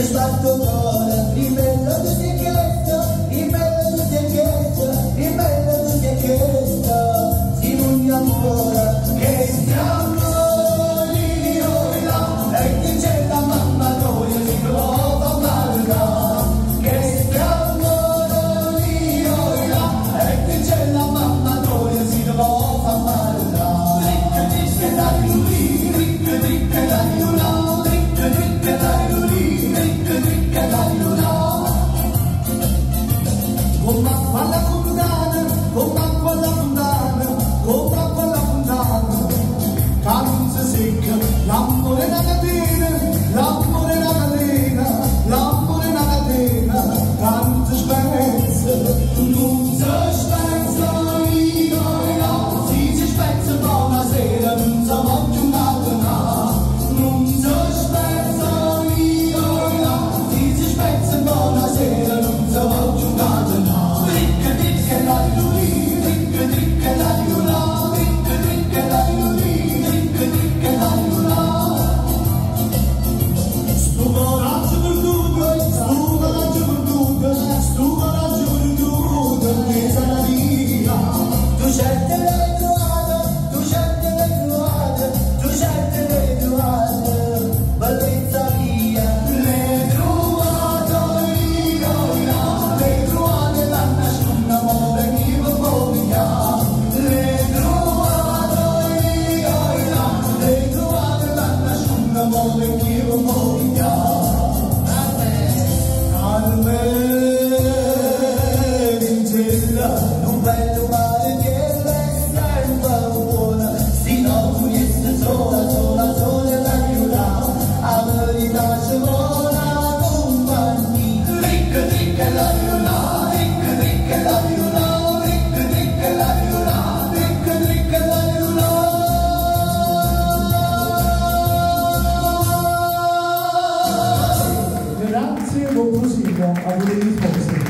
fatto cuore, il bello tu sei chiesto, il bello tu sei chiesto, il bello tu sei chiesto, si non ancora, che stiamo lì oi là, e che c'è la mamma noi si trova malga, che stiamo lì oi là, e che c'è la mamma noi si trova malga, ricca dische da lì, ricca ricca da lì, ricca ricca da lì. Con l'acqua alla fontana, con l'acqua alla fontana, con l'acqua alla fontana, canza secca, l'amore è una catena, l'amore è una catena, l'amore è una catena, canza spezza, non si spezza, io no, si spezza buonasera, non si voglio una, non si spezza, io no, si spezza buonasera, non si voglio una. Non bello male che resta in paura, si no tu jeste sola, sola, sola la chiuda, a verità ci vuole compagnia, ricca, ricca la